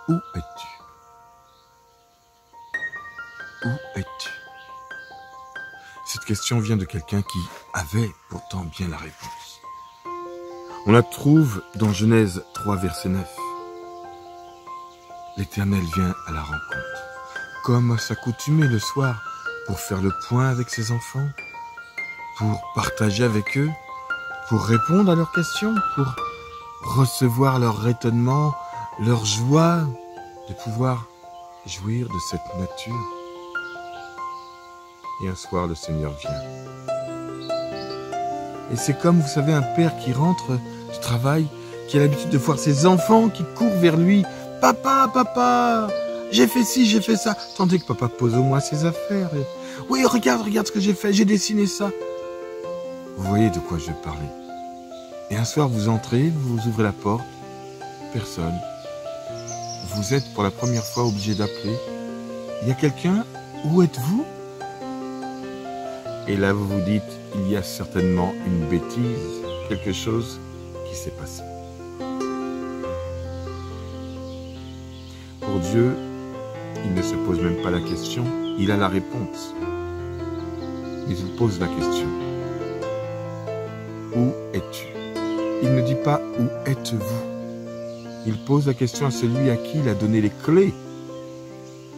Où es-tu? Où es-tu? Cette question vient de quelqu'un qui avait pourtant bien la réponse. On la trouve dans Genèse 3, verset 9. L'Éternel vient à la rencontre, comme à s'accoutumer le soir, pour faire le point avec ses enfants, pour partager avec eux, pour répondre à leurs questions, pour recevoir leur étonnement, leur joie de pouvoir jouir de cette nature. Et un soir, le Seigneur vient. Et c'est comme, vous savez, un père qui rentre du travail, qui a l'habitude de voir ses enfants qui courent vers lui. « Papa, papa, j'ai fait ci, j'ai fait ça. » Tandis que papa pose au moins ses affaires. Et, « Oui, regarde ce que j'ai fait, j'ai dessiné ça. » Vous voyez de quoi je parlais. Et un soir, vous entrez, vous ouvrez la porte, personne. Vous êtes pour la première fois obligé d'appeler. Il y a quelqu'un? Où êtes-vous? Et là, vous vous dites, il y a certainement une bêtise, quelque chose qui s'est passé. Pour Dieu, il ne se pose même pas la question, il a la réponse. Mais il pose la question. Où es-tu? Il ne dit pas où êtes-vous. Il pose la question à celui à qui il a donné les clés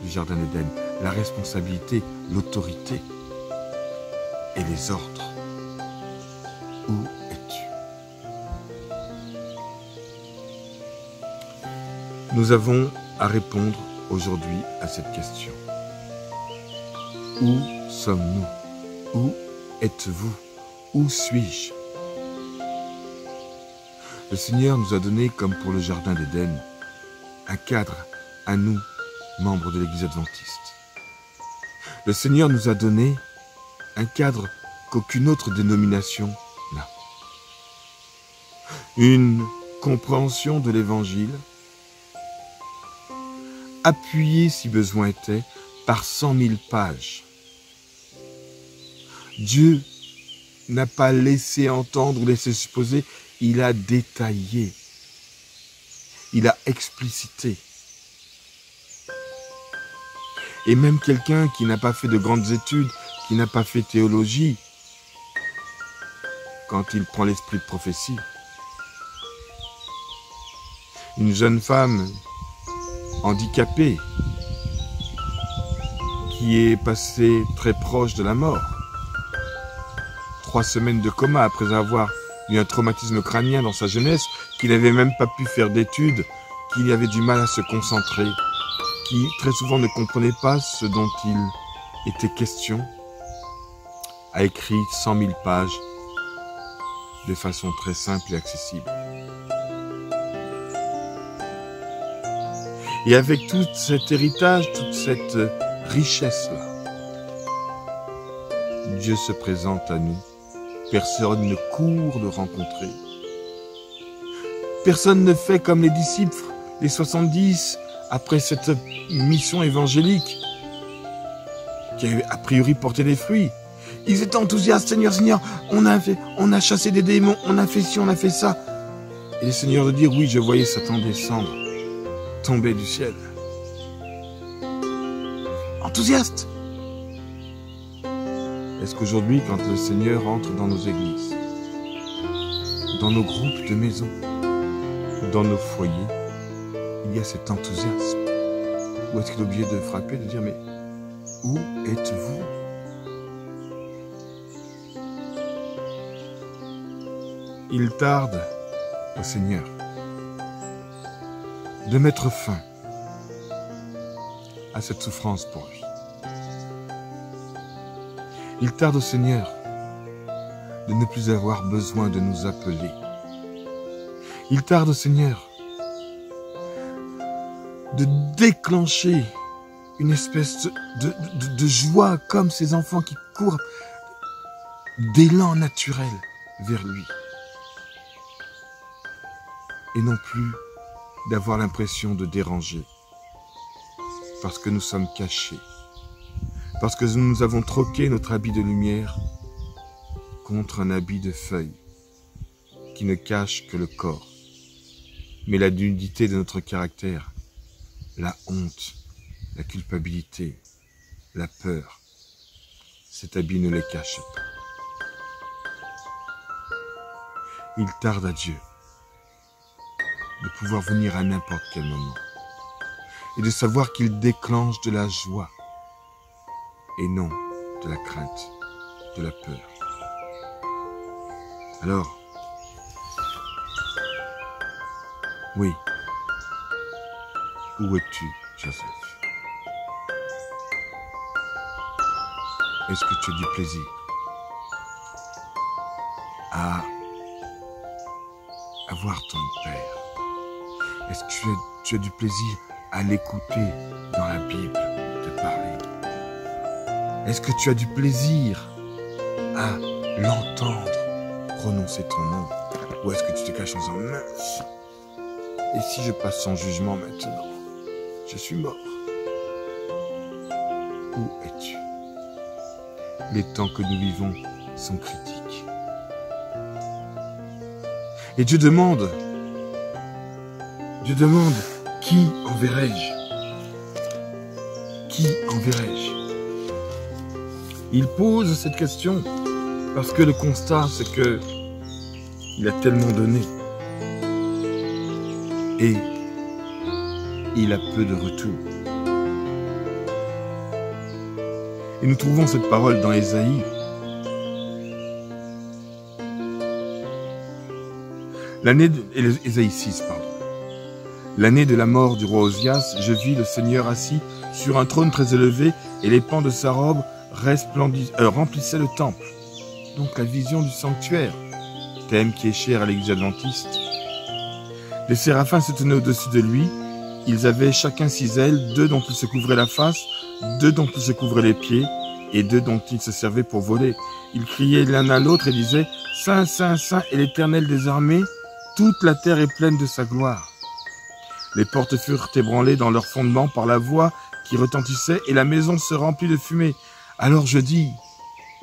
du Jardin d'Éden, la responsabilité, l'autorité et les ordres. Où es-tu? Nous avons à répondre aujourd'hui à cette question. Où sommes-nous? Où êtes-vous? Où suis-je? Le Seigneur nous a donné, comme pour le Jardin d'Éden, un cadre à nous, membres de l'Église adventiste. Le Seigneur nous a donné un cadre qu'aucune autre dénomination n'a. Une compréhension de l'Évangile, appuyée, si besoin était, par 100 000 pages. Dieu n'a pas laissé entendre ou laissé supposer, il a détaillé, il a explicité. Et même quelqu'un qui n'a pas fait de grandes études, qui n'a pas fait théologie, quand il prend l'esprit de prophétie, une jeune femme handicapée qui est passée très proche de la mort, 3 semaines de coma après avoir eu un traumatisme crânien dans sa jeunesse, qui n'avait même pas pu faire d'études, qui avait du mal à se concentrer, qui très souvent ne comprenait pas ce dont il était question, a écrit 100 000 pages de façon très simple et accessible. Et avec tout cet héritage, toute cette richesse-là, Dieu se présente à nous. Personne ne court le rencontrer. Personne ne fait comme les disciples, les 70, après cette mission évangélique, qui a a priori porté des fruits. Ils étaient enthousiastes, Seigneur, Seigneur, on a chassé des démons, on a fait ci, on a fait ça. Et le Seigneur de dire, oui, je voyais Satan descendre, tomber du ciel. Enthousiaste. Est-ce qu'aujourd'hui, quand le Seigneur entre dans nos églises, dans nos groupes de maisons, dans nos foyers, il y a cet enthousiasme? Ou est-ce qu'il est obligé de frapper, de dire, mais où êtes-vous? Il tarde au Seigneur de mettre fin à cette souffrance pour lui. Il tarde au Seigneur de ne plus avoir besoin de nous appeler. Il tarde au Seigneur de déclencher une espèce de joie comme ces enfants qui courent d'élan naturel vers lui. Et non plus d'avoir l'impression de déranger parce que nous sommes cachés. Parce que nous avons troqué notre habit de lumière contre un habit de feuilles qui ne cache que le corps, mais la nudité de notre caractère la honte, la culpabilité, la peur. Cet habit ne les cache pas. Il tarde à Dieu de pouvoir venir à n'importe quel moment et de savoir qu'il déclenche de la joie et non de la crainte, de la peur. Alors, oui, où es-tu, Joseph? Est-ce que tu as du plaisir à voir ton Père? Est-ce que tu as du plaisir à l'écouter dans la Bible te parler? Est-ce que tu as du plaisir à l'entendre prononcer ton nom? Ou est-ce que tu te caches en disant mince? Et si je passe sans jugement maintenant? Je suis mort. Où es-tu? Les temps que nous vivons sont critiques. Et Dieu demande, qui enverrai-je? Qui enverrai-je? Il pose cette question parce que le constat, c'est que il a tellement donné et il a peu de retour. Et nous trouvons cette parole dans Ésaïe. Ésaïe 6, pardon. L'année de la mort du roi Osias, je vis le Seigneur assis sur un trône très élevé et les pans de sa robe remplissaient le temple. Donc la vision du sanctuaire, thème qui est cher à l'Église adventiste. Les séraphins se tenaient au-dessus de lui. Ils avaient chacun 6 ailes, 2 dont ils se couvraient la face, 2 dont ils se couvraient les pieds, et 2 dont ils se servaient pour voler. Ils criaient l'un à l'autre et disaient « Saint, Saint, Saint est l'Éternel des armées, toute la terre est pleine de sa gloire. » Les portes furent ébranlées dans leur fondement par la voix qui retentissait, et la maison se remplit de fumée. Alors je dis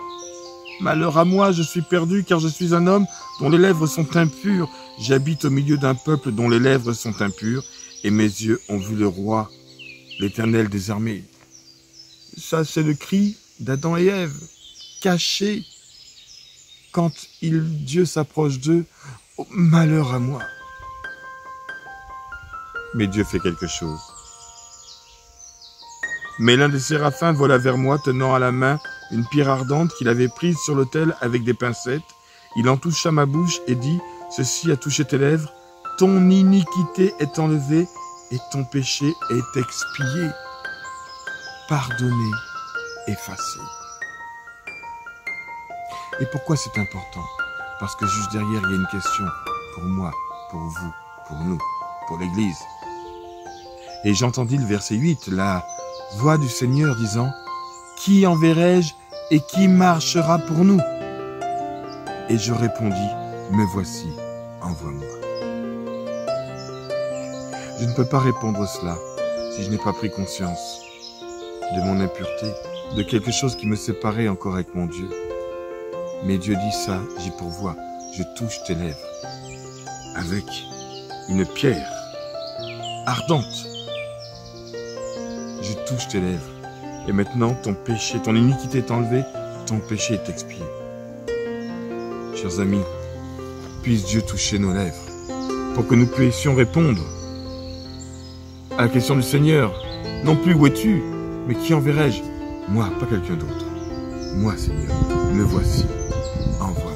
« Malheur à moi, je suis perdu, car je suis un homme dont les lèvres sont impures. J'habite au milieu d'un peuple dont les lèvres sont impures, et mes yeux ont vu le roi, l'Éternel des armées. » Ça, c'est le cri d'Adam et Ève, caché quand Dieu s'approche d'eux. Oh, malheur à moi. Mais Dieu fait quelque chose. Mais l'un des séraphins vola vers moi, tenant à la main une pierre ardente qu'il avait prise sur l'autel avec des pincettes. Il en toucha ma bouche et dit, « Ceci a touché tes lèvres, ton iniquité est enlevée et ton péché est expié. Pardonné, effacé. » Et pourquoi c'est important? Parce que juste derrière, il y a une question pour moi, pour vous, pour nous, pour l'Église. Et j'entendis le verset 8, la voix du Seigneur disant, « Qui enverrai-je et qui marchera pour nous ?» Et je répondis, « Me voici, envoie-moi. » Je ne peux pas répondre cela si je n'ai pas pris conscience de mon impureté, de quelque chose qui me séparait encore avec mon Dieu. Mais Dieu dit ça, j'y pourvois, je touche tes lèvres avec une pierre ardente. Je touche tes lèvres et maintenant ton péché, ton iniquité est enlevée, ton péché est expié. Chers amis, puisse Dieu toucher nos lèvres pour que nous puissions répondre à la question du Seigneur. Non plus où es-tu, mais qui enverrai-je? Moi, pas quelqu'un d'autre. Moi, Seigneur, me voici. Envoie.